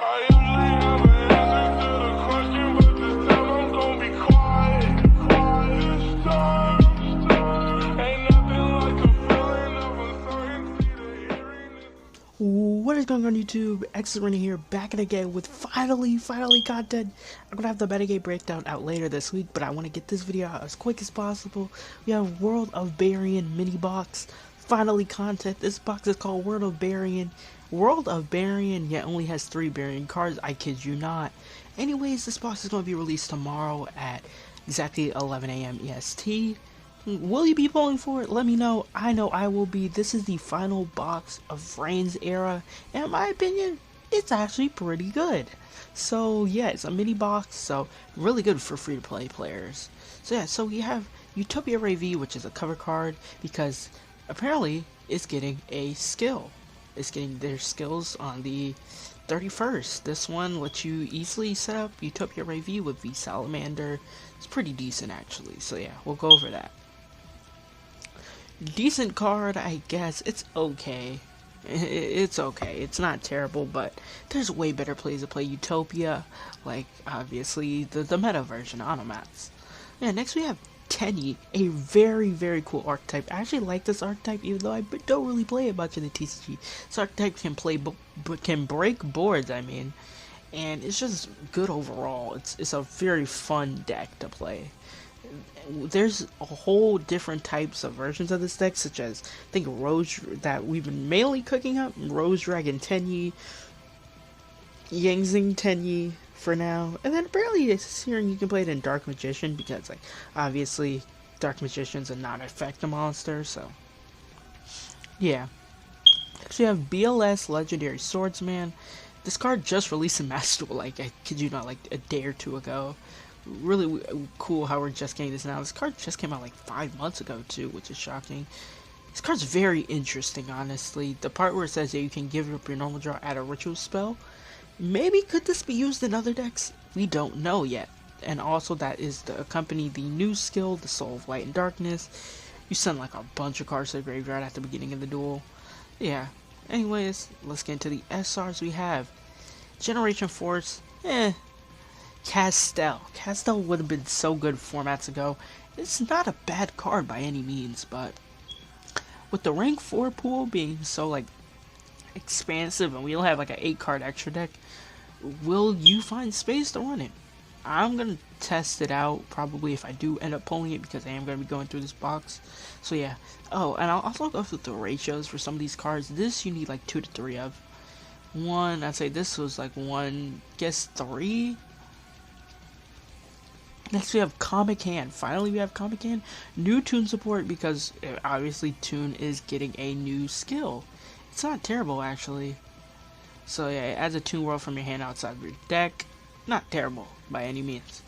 I usually have an answer to the question, but this time I'm gonna be quiet. This time, ain't nothing like the feeling of uncertainty, the hearing is. What is going on YouTube? xSerena here, back again with finally content. I'm gonna have the metagame breakdown out later this week, but I want to get this video out as quick as possible. We have World of Barian mini box, finally content. This box is called World of Barian. World of Barian, yet only has 3 Barian cards, I kid you not. Anyways, this box is going to be released tomorrow at exactly 11 a.m. EST. Will you be pulling for it? Let me know. I know I will be. This is the final box of Vrains era, and in my opinion, it's actually pretty good. So yeah, it's a mini box, so really good for free-to-play players. So yeah, so we have Utopia Ray V, which is a cover card, because apparently it's getting a skill. It's getting their skills on the 31st. This one lets you easily set up Utopia Ray V with V Salamander. It's pretty decent actually, so yeah, we'll go over that. Decent card, I guess. It's okay. It's okay. It's not terrible, but there's way better plays to play Utopia, like obviously the meta version, Automats. Yeah, next we have Tenyi, a very cool archetype. I actually like this archetype, even though I don't really play it much in the TCG. This archetype can play, can break boards. I mean, and it's just good overall. It's a very fun deck to play. There's a whole different types of versions of this deck, such as I think Rose that we've been mainly cooking up, Rose Dragon Tenyi, Yangzing Tenyi for now, and then apparently it's here you can play it in Dark Magician because like obviously Dark Magician's a non-effective monster, so yeah. Next we have BLS Legendary Swordsman. This card just released in Master Duel, like I kid you not, like a day or two ago. Really cool how we're just getting this now. This card just came out like 5 months ago too, which is shocking. This card's very interesting, honestly. The part where it says that you can give up your normal draw, add a ritual spell. Maybe could this be used in other decks? We don't know yet. And also that is to accompany the new skill, the Soul of Light and Darkness. You send like a bunch of cards to the graveyard at the beginning of the duel. Yeah. Anyways, let's get into the SRs we have. Generation Force, Castel would have been so good formats ago. It's not a bad card by any means, but with the rank 4 pool being so like expansive and we don't have like an 8 card extra deck, will you find space to run it? I'm gonna test it out probably if I do end up pulling it, because I am gonna be going through this box. So yeah. Oh, and I'll also go through the ratios for some of these cards. This you need like 2 to 3 of. One, I'd say this was like 1, guess 3. Next we have Comic Hand. Finally we have Comic Hand. New Toon support, because obviously Toon is getting a new skill. It's not terrible actually. So yeah, it adds a Toon World from your hand outside of your deck. Not terrible by any means.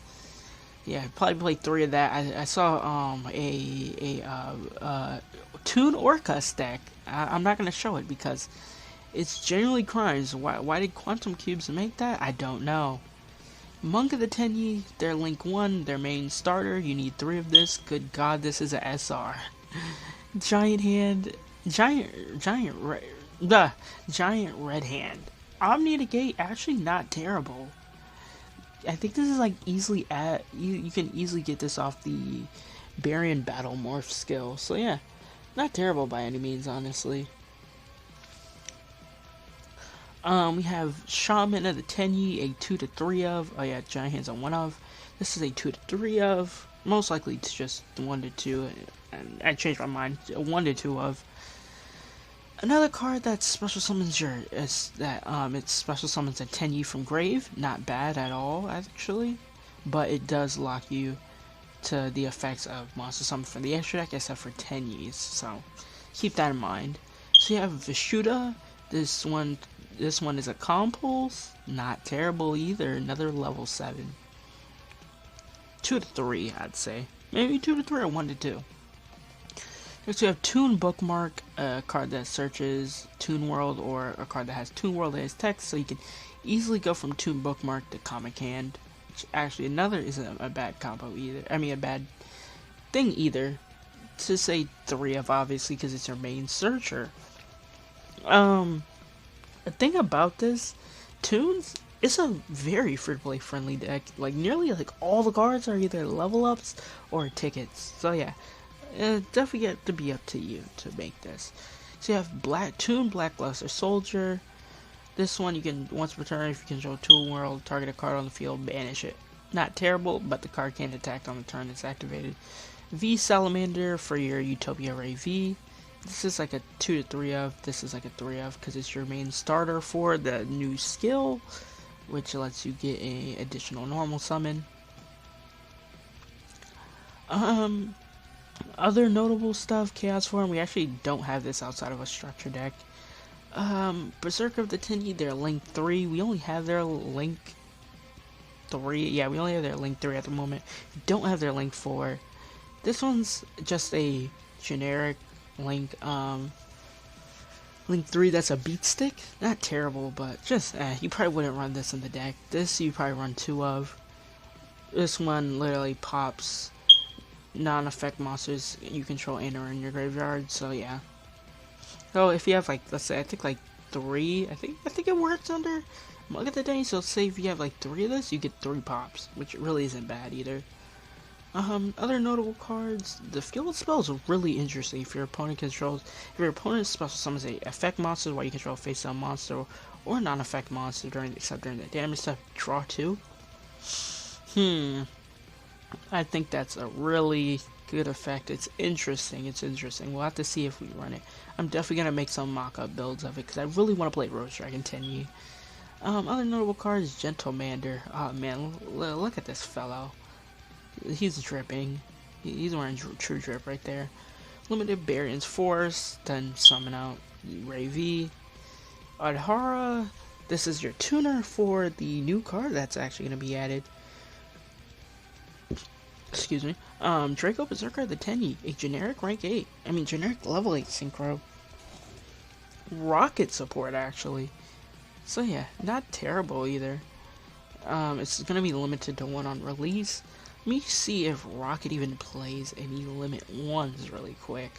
Yeah, probably play 3 of that. I saw a Toon Orcus deck. I'm not gonna show it because it's genuinely crimes. Why did Quantum Cubes make that? I don't know. Monk of the Tenyi, their Link 1, their main starter. You need 3 of this. Good God, this is a SR. Giant Hand, Giant Red Hand. Omni Negate, actually not terrible. I think this is like easily you can easily get this off the Barian Battle Morph skill. So yeah, not terrible by any means, honestly. We have Shaman of the Tenyi, a 2 to 3 of. Oh yeah, Giant Hand's a 1 of. This is a 2 to 3 of. Most likely it's just 1 to 2, and I changed my mind. A 1 to 2 of. Another card that special summons it special summons a Tenyi from grave. Not bad at all actually, but it does lock you to the effects of monster summon from the extra deck, except for Tenyis. So keep that in mind. So you have Vishuddha. This one is a Compulse. Not terrible either. Another level 7. 2 to 3, I'd say. Maybe 2 to 3 or 1 to 2. Next we have Toon Bookmark, a card that searches Toon World, or a card that has Toon World as text, so you can easily go from Toon Bookmark to Comic Hand. Which actually another isn't a bad combo either. I mean a bad thing either. To say 3 of, obviously, because it's your main searcher. The thing about this Tunes, it's a very free-to-play friendly deck. Like, nearly like all the cards are either level ups or tickets. So yeah, definitely get to be up to you to make this. So you have Black Toon, Blackluster Soldier. This one you can, once per turn, if you control Tool World, target a card on the field, banish it. Not terrible, but the card can't attack on the turn it's activated. V Salamander for your Utopia Ray V. This is like a 2 to 3 of. This is like a 3 of because it's your main starter for the new skill, which lets you get a additional normal summon. Other notable stuff, Chaos Form. We actually don't have this outside of a structure deck. Berserker of the Tenyi, they're Link 3. We only have their Link 3. Yeah, we only have their Link 3 at the moment. We don't have their Link 4. This one's just a generic Link 3 that's a beat stick. Not terrible, but just you probably wouldn't run this in the deck. This you probably run 2 of. This one literally pops non-effect monsters you control and are in your graveyard, so yeah. So if you have like, let's say I think like 3, I think it works under Mug of the Day, so say if you have like 3 of this, you get 3 pops, which really isn't bad either. Other notable cards, the field spell is really interesting if your opponent controls, if your opponent special summons a effect monster while you control a face-up monster or non-effect monster except during the damage step, draw 2. I think that's a really good effect. It's interesting. We'll have to see if we run it. I'm definitely going to make some mock-up builds of it because I really want to play Rose Dragon Tenyi. Other notable cards, Gentlemander. Oh man, look at this fellow. He's dripping. He's wearing true drip right there. Limited Barian's Force, then summon out Ray V. Adhara, this is your tuner for the new card that's actually going to be added. Excuse me. Draco Berserker of the Tenyi, a generic rank 8. I mean, generic level 8 synchro. Rocket support, actually. So yeah, not terrible either. It's going to be limited to 1 on release. Let me see if Rocket even plays any limit 1s really quick.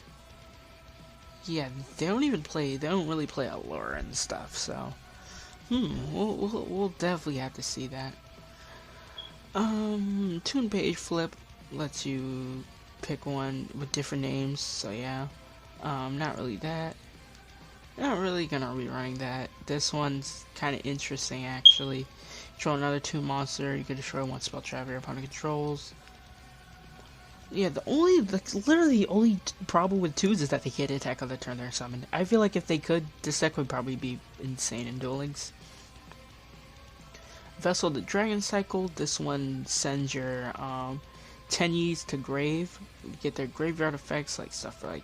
Yeah, they don't really play Allure and stuff, so we'll definitely have to see that. Toon Page Flip lets you pick one with different names, so yeah. Not really that. Not really gonna be running that. This one's kind of interesting actually. Control another Toon monster, you can destroy 1 spell trap your opponent controls. Yeah, literally the only problem with 2s is that they can't attack on the turn they're summoned. I feel like if they could, this deck would probably be insane in Duel Links. Vessel the Dragon Cycle, this one sends your Tenyis to grave. You get their graveyard effects, like stuff like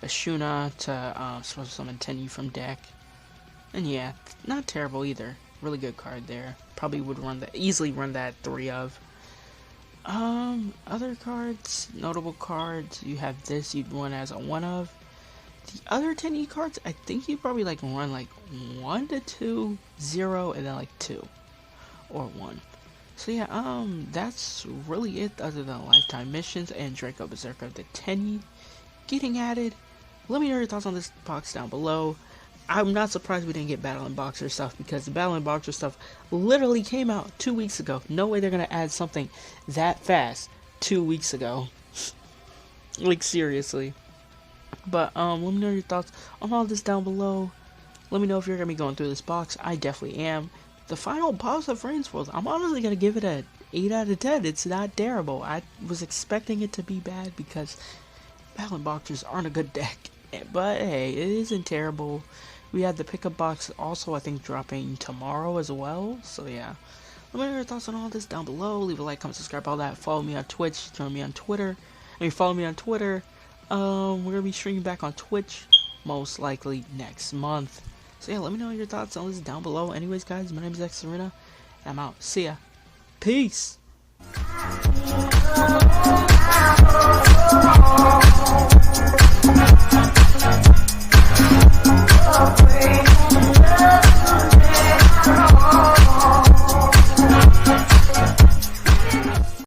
Ashuna to special summon Tenyi from deck. And yeah, not terrible either. Really good card there. Probably would easily run that 3 of. Other cards, notable cards, you have this you'd run as a 1 of. The other 10E cards, I think you probably like run like 1 to 2, 0, and then like 2 or 1. So yeah, that's really it other than lifetime missions and Draco Berserker of the Tenyi getting added. Let me know your thoughts on this box down below. I'm not surprised we didn't get Battle and Boxer stuff because the Battle and Boxer stuff literally came out 2 weeks ago. No way they're gonna add something that fast 2 weeks ago. Like seriously. But let me know your thoughts on all this down below. Let me know if you're gonna be going through this box. I definitely am. The final boss of Vrains World, I'm honestly gonna give it a 8 out of 10. It's not terrible. I was expecting it to be bad because Battle and Boxers aren't a good deck. But hey, it isn't terrible. We had the pickup box also, I think, dropping tomorrow as well. So yeah, let me know your thoughts on all this down below. Leave a like, comment, subscribe, all that. Follow me on Twitch. Join me on Twitter. Follow me on Twitter. We're gonna be streaming back on Twitch most likely next month. So yeah, let me know your thoughts on this down below. Anyways, guys, my name is xSerena. I'm out. See ya. Peace.